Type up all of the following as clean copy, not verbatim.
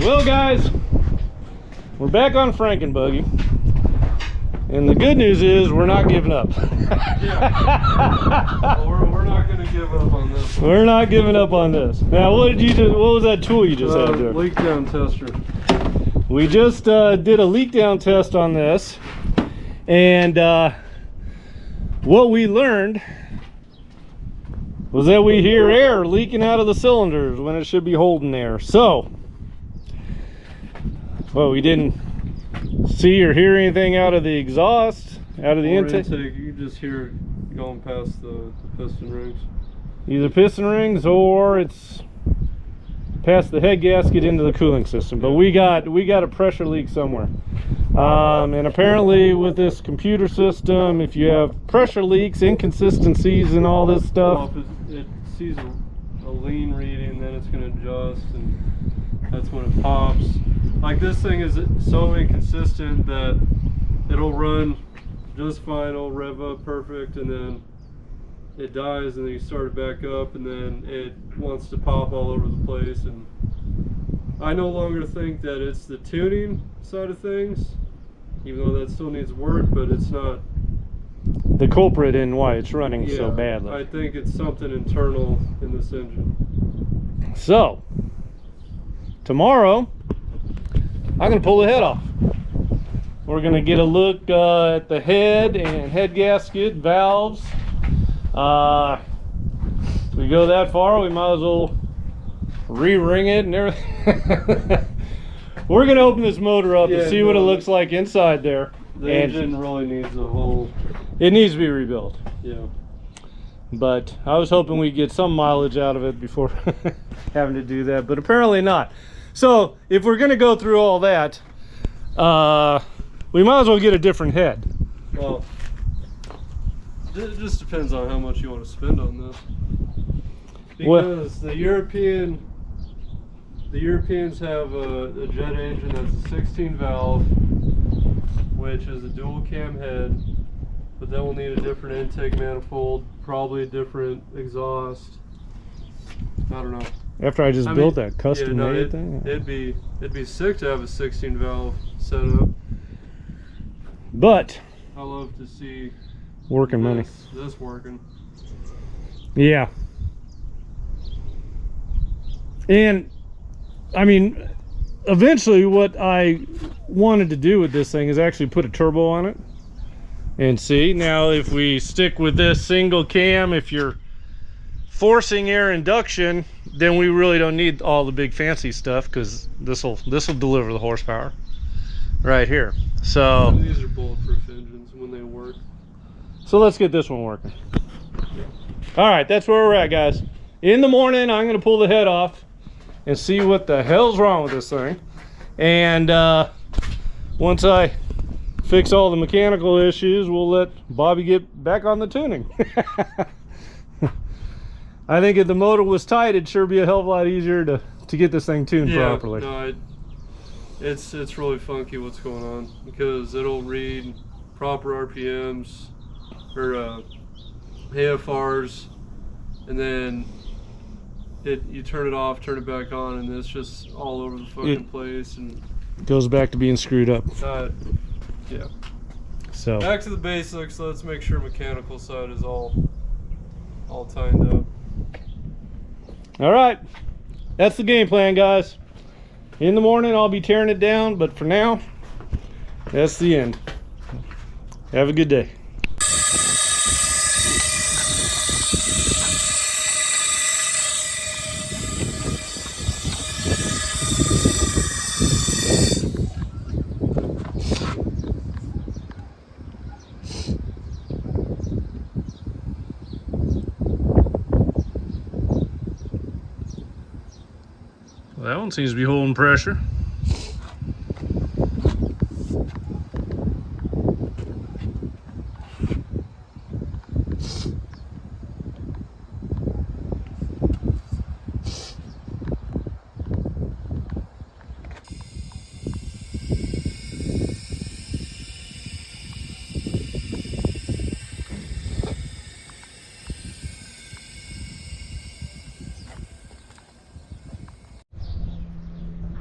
Well, guys, we're back on Frankenbuggy, and the good news is we're not giving up. Yeah. Well, we're not going to give up on this one. We're not giving up on this. Now, what was that tool you just had there? Leak down tester. We just did a leak down test on this, and what we learned was that we hear air leaking out of the cylinders when it should be holding air. So, well, we didn't see or hear anything out of the exhaust, out of the intake. You just hear it going past the piston rings. Either piston rings or it's past the head gasket into the cooling system. But we got a pressure leak somewhere. And apparently with this computer system, if you have pressure leaks, inconsistencies and all this stuff, well, if it sees a lean reading, then it's going to adjust, and that's when it pops. Like, this thing is so inconsistent that it'll run just fine, it'll rev up perfect, and then it dies, and then you start it back up, and then it wants to pop all over the place. And I no longer think that it's the tuning side of things, even though that still needs work, but it's not the culprit in why it's running so badly. I think it's something internal in this engine. So tomorrow I'm gonna pull the head off. We're gonna get a look at the head and head gasket, valves. If we go that far, we might as well re-ring it and everything. We're gonna open this motor up and see what it looks like inside there. The engine really needs a whole... It needs to be rebuilt. Yeah. But I was hoping we'd get some mileage out of it before having to do that, but apparently not. So if we're gonna go through all that, we might as well get a different head. Well, it just depends on how much you want to spend on this. Because the Europeans have a jet engine that's a 16 valve, which is a dual cam head, but that will need a different intake manifold, probably a different exhaust. I don't know. After I built that custom made thing, it'd be sick to have a 16 valve setup. But I love to see money. This working. Yeah. And I mean, eventually what I wanted to do with this thing is actually put a turbo on it and see. Now if we stick with this single cam, if you're forcing air induction, then we really don't need all the big fancy stuff, because this will deliver the horsepower right here. So these are bulletproof engines when they work. So let's get this one working. All right, that's where we're at, guys. In the morning, I'm going to pull the head off and see what the hell's wrong with this thing. And once I fix all the mechanical issues, we'll let Bobby get back on the tuning. I think if the motor was tight, it'd sure be a hell of a lot easier to get this thing tuned properly. No, it's really funky what's going on, because it'll read proper RPMs or AFRs, and then you turn it off, turn it back on, and it's just all over the fucking place, and it goes back to being screwed up. Yeah. So back to the basics. Let's make sure mechanical side is all tightened up. All right, that's the game plan, guys. In the morning I'll be tearing it down, but for now that's the end. Have a good day. Well, that one seems to be holding pressure.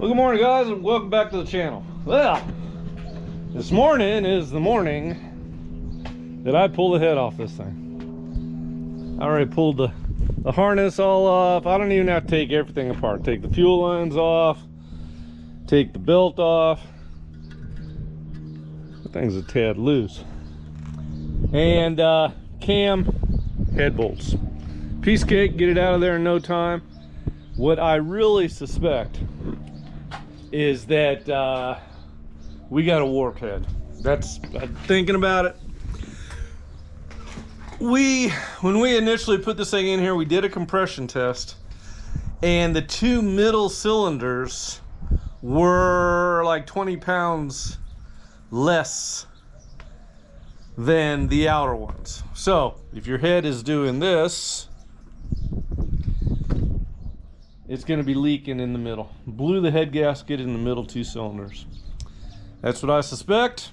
Well, good morning, guys, and welcome back to the channel. Well, this morning is the morning that I pull the head off this thing. I already pulled the harness all off. I don't even have to take everything apart. Take the fuel lines off, take the belt off. The thing's a tad loose. And cam head bolts. Piece of cake, get it out of there in no time. What I really suspect is that we got a warp head. That's thinking about it. When we initially put this thing in here, we did a compression test, and the two middle cylinders were like 20 pounds less than the outer ones. So if your head is doing this, it's going to be leaking in the middle. Blew the head gasket in the middle two cylinders. That's what I suspect.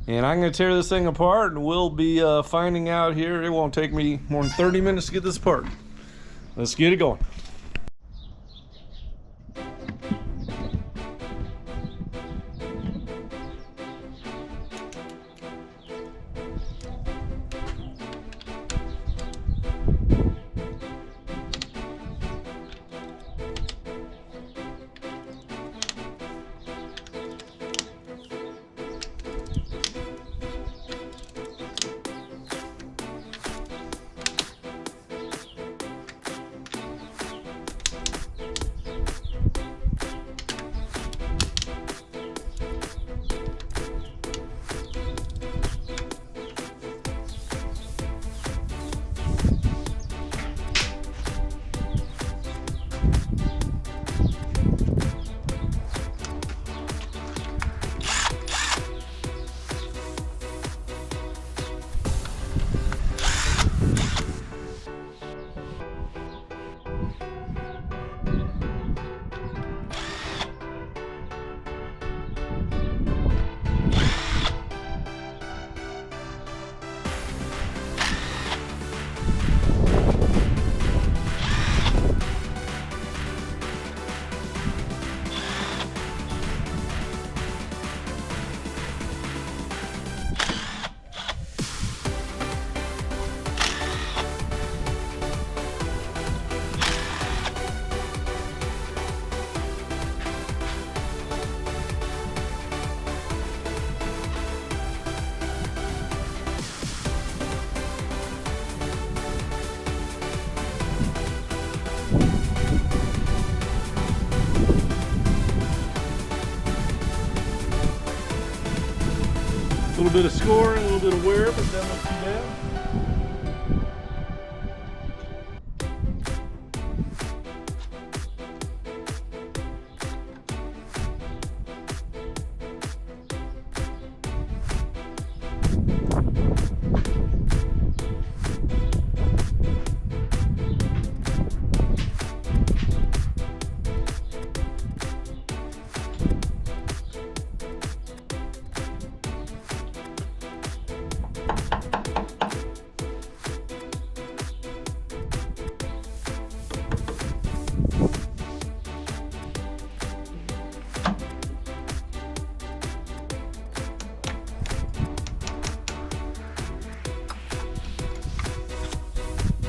And I'm going to tear this thing apart, and we'll be finding out here. It won't take me more than 30 minutes to get this apart. Let's get it going. A little bit of scoring, a little bit of wear, but that wasn't too bad.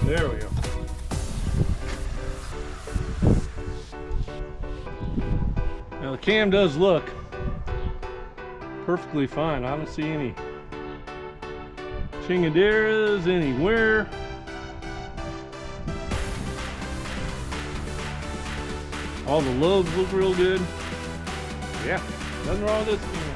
There we go. Now the cam does look perfectly fine. I don't see any chingaderas anywhere. All the lobes look real good. Yeah, nothing wrong with this cam.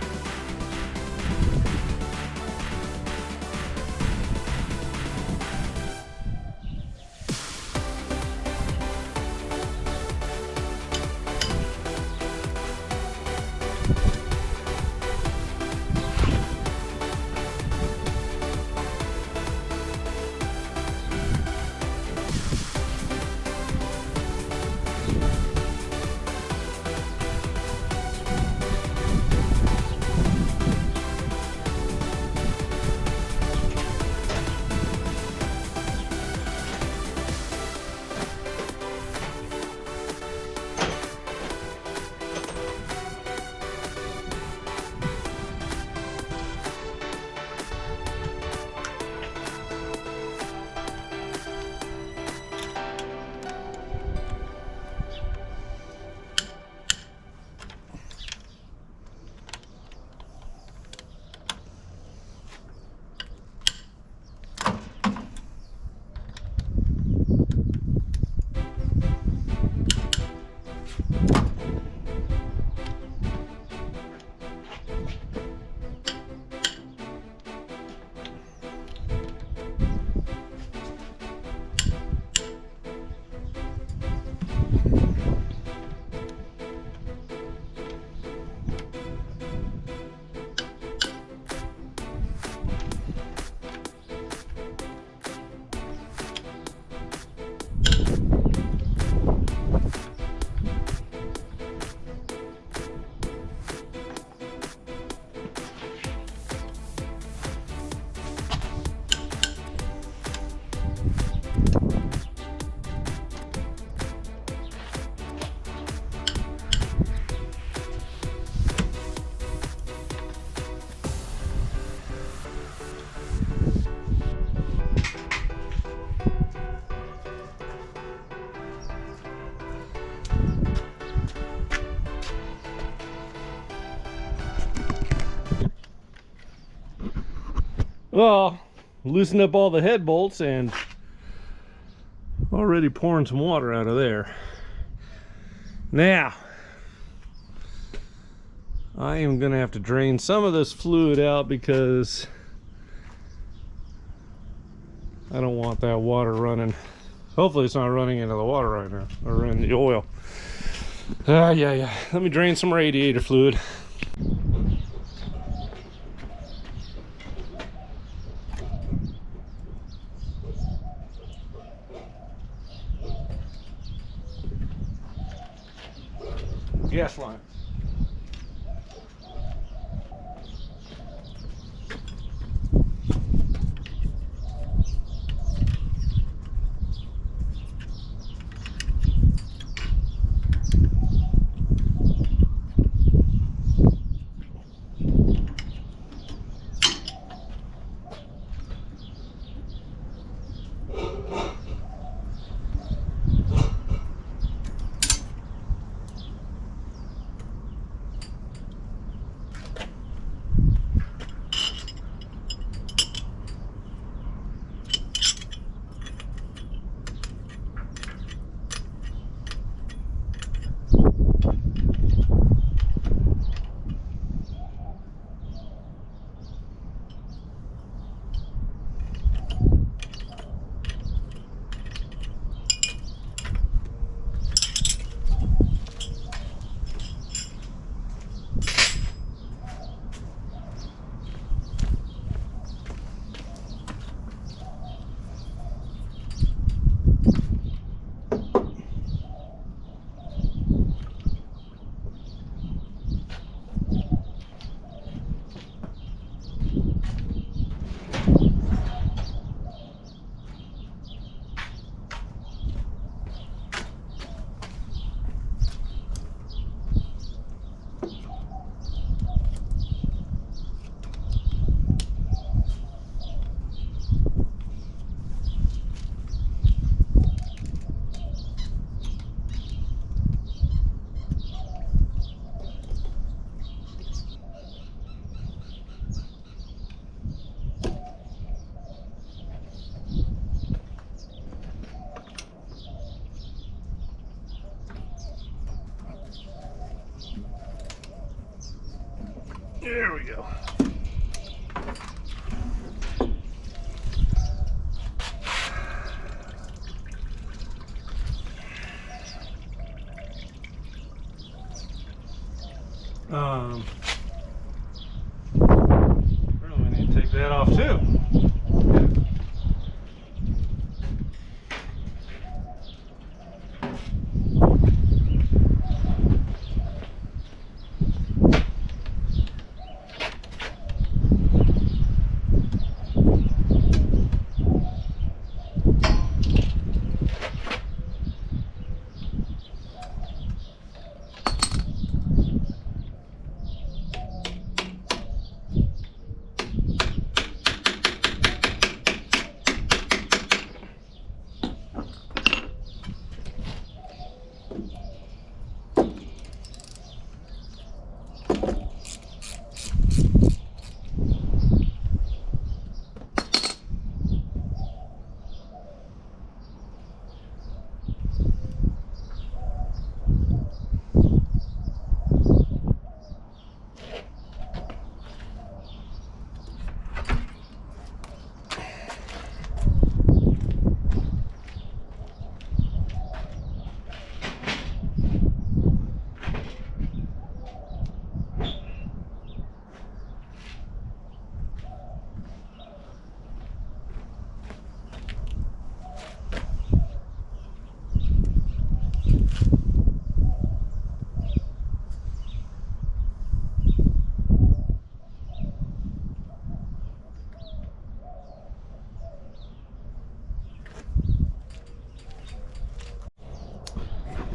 Well, loosen up all the head bolts and already pouring some water out of there. Now, I am gonna have to drain some of this fluid out because I don't want that water running. Hopefully it's not running into the water right now, or in the oil. Yeah. Let me drain some radiator fluid. Gas line. There we go. Really need to take that off too.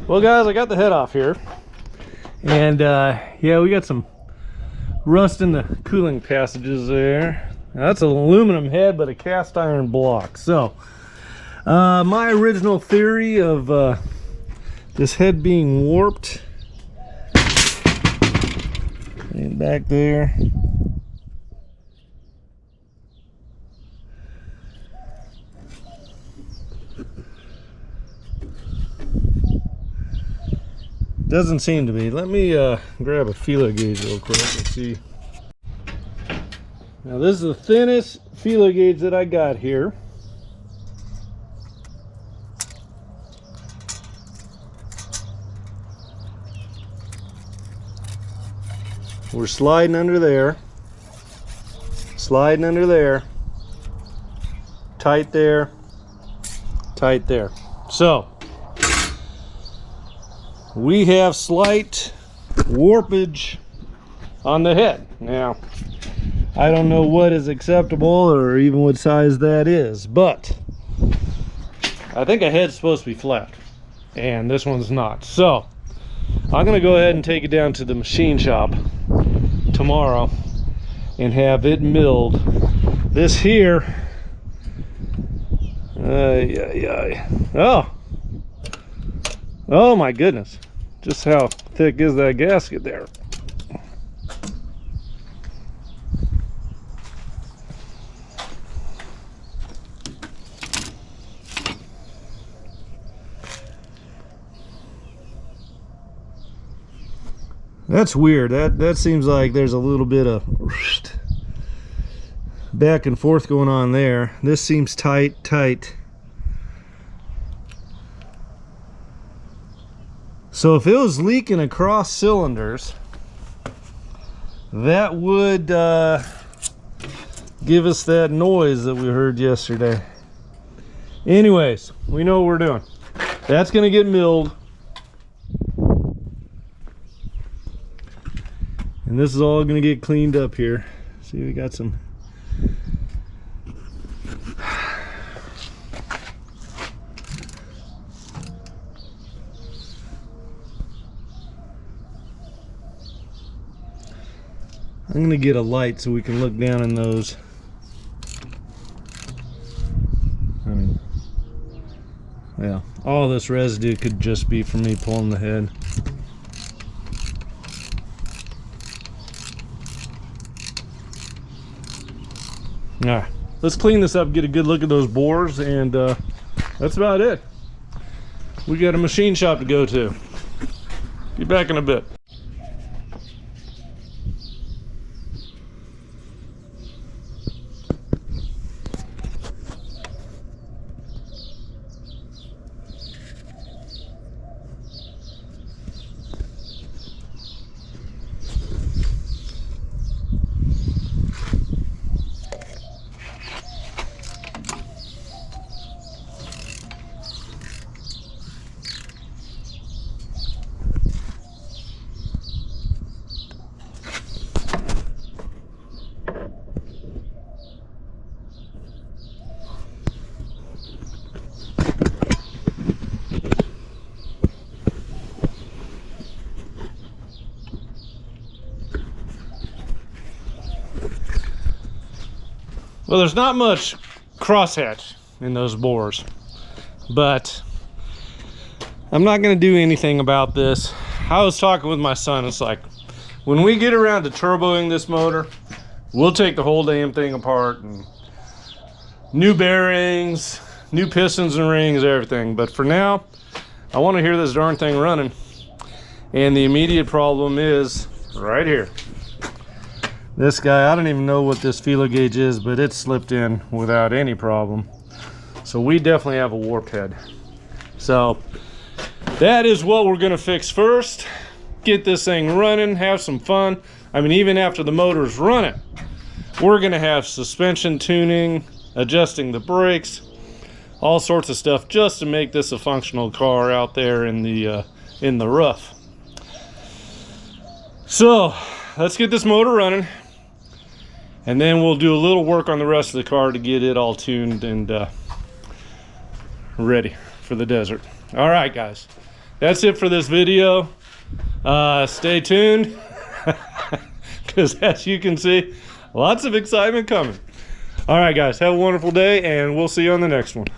Well guys, I got the head off here, and yeah, we got some rust in the cooling passages there. Now, that's an aluminum head but a cast iron block. So my original theory of this head being warped, and back there, Doesn't seem to be. Let me grab a feeler gauge real quick and see. Now this is the thinnest feeler gauge that I got here. We're sliding under there. Sliding under there. Tight there. Tight there. So we have slight warpage on the head. Now, I don't know what is acceptable or even what size that is, but I think a head's supposed to be flat, and this one's not. So I'm gonna go ahead and take it down to the machine shop tomorrow and have it milled. This here, oh my goodness, just how thick is that gasket there? That's weird. That seems like there's a little bit of back and forth going on there. This seems tight. So if it was leaking across cylinders, that would give us that noise that we heard yesterday. Anyways, we know what we're doing. That's gonna get milled. And this is all gonna get cleaned up here. See, we got some. I'm gonna get a light so we can look down in those. I mean, yeah, all this residue could just be from me pulling the head. All right, let's clean this up, get a good look at those bores, and that's about it. We got a machine shop to go to. Be back in a bit. Well, there's not much crosshatch in those bores, but I'm not going to do anything about this. I was talking with my son. It's like, when we get around to turboing this motor, we'll take the whole damn thing apart and new bearings, new pistons and rings, everything. But for now, I want to hear this darn thing running. And the immediate problem is right here. This guy, I don't even know what this feeler gauge is, but it slipped in without any problem. So we definitely have a warp head. So that is what we're gonna fix first. Get this thing running, have some fun. I mean, even after the motor's running, we're gonna have suspension tuning, adjusting the brakes, all sorts of stuff just to make this a functional car out there in the rough. So let's get this motor running, and then we'll do a little work on the rest of the car to get it all tuned and ready for the desert. All right, guys, that's it for this video. Stay tuned, because as you can see, lots of excitement coming. All right, guys, have a wonderful day, and we'll see you on the next one.